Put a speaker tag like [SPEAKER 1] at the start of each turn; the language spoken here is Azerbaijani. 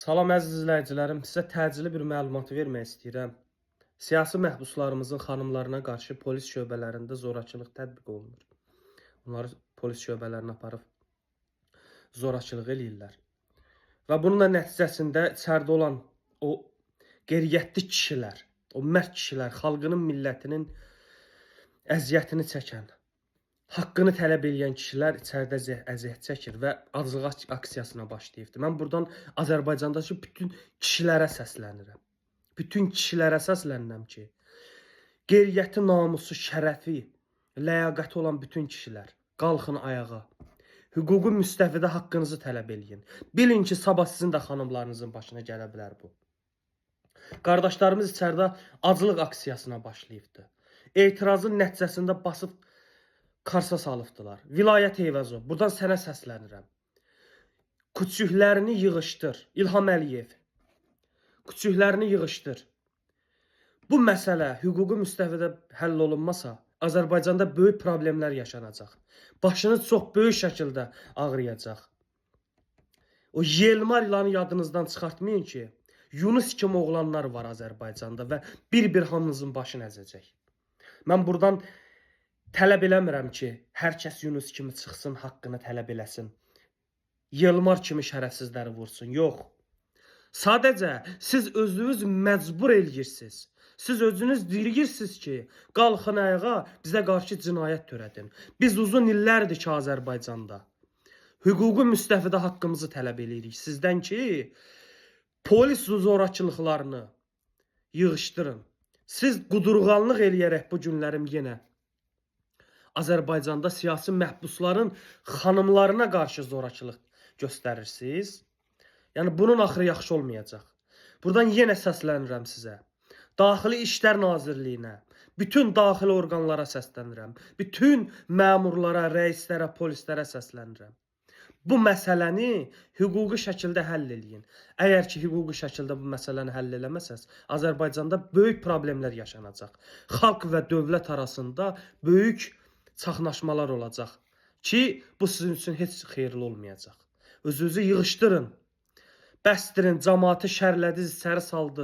[SPEAKER 1] Salam əziz izləyicilərim, sizə təcili bir məlumat vermək istəyirəm. Siyasi məhbuslarımızın xanımlarına qarşı polis şöbələrində zorakılıq tətbiq olunur. Onları polis şöbələrinə aparıb zorakılıq eləyirlər. Və bunun da nəticəsində içəridə olan o qeyriyyətli kişilər, o mərd kişilər, xalqının, millətinin əziyyətini çəkən, haqqını tələb edən kişilər içəridə əziyyət çəkir və azlıq aksiyasına başlayıbdır. Mən buradan Azərbaycandakı bütün kişilərə səslənirəm. Bütün kişilərə səslənirəm ki, qeyriyyəti, namusu, şərəfi, ləyaqəti olan bütün kişilər qalxın ayağa. Hüquqi müstəvidə haqqınızı tələb eləyin. Bilin ki, sabah sizin də xanımlarınızın başına gələ bilər bu. Qardaşlarımız içəridə aclıq aksiyasına başlayıbdır. Etirazın nəticəsində basıb Karsa salıbdılar. Vilayət Eyvəzov, buradan sənə səslənirəm. Küçüklərini yığışdır. İlham Əliyev, küçüklərini yığışdır. Bu məsələ hüquqi müstəvidə həll olunmasa, Azərbaycanda böyük problemlər yaşanacaq. Başınız çox böyük şəkildə ağrıyacaq. O Yelmar ilanı yadınızdan çıxartmayın ki, Yunus kimi oğlanlar var Azərbaycanda və bir-bir hamınızın başını əzəcək. Mən buradan tələb eləmirəm ki, hər kəs Yunus kimi çıxsın, haqqını tələb eləsin. Yelmar kimi şərəfsizləri vursun. Yox. Sadəcə siz özünüz məcbur eləyirsiniz. Siz özünüz deyirsiniz ki, qalxın ayağa, bizə qarşı cinayət törədin. Biz uzun illərdir ki, Azərbaycanda hüquqi müstəvidə haqqımızı tələb eləyirik. Sizdən ki, polis zorakılıqlarını yığışdırın. Siz qudurğanlıq eləyərək bu günlərim yenə Azərbaycanda siyasi məhbusların xanımlarına qarşı zorakılıq göstərirsiniz. Yəni bunun axırı yaxşı olmayacaq. Buradan yenə səslənirəm sizə. Daxili İşlər Nazirliyinə, bütün daxili orqanlara səslənirəm. Bütün məmurlara, rəislərə, polislərə səslənirəm. Bu məsələni hüquqi şəkildə həll eləyin. Əgər ki, hüquqi şəkildə bu məsələni həll eləməsəz, Azərbaycanda böyük problemlər yaşanacaq. Xalq və dövlət arasında böyük çaxnaşmalar olacaq ki, bu sizin üçün heç xeyirli olmayacaq. Özünüzü yığışdırın. Bəsdirin, cəmaatı şərlədiniz, içəri saldınız.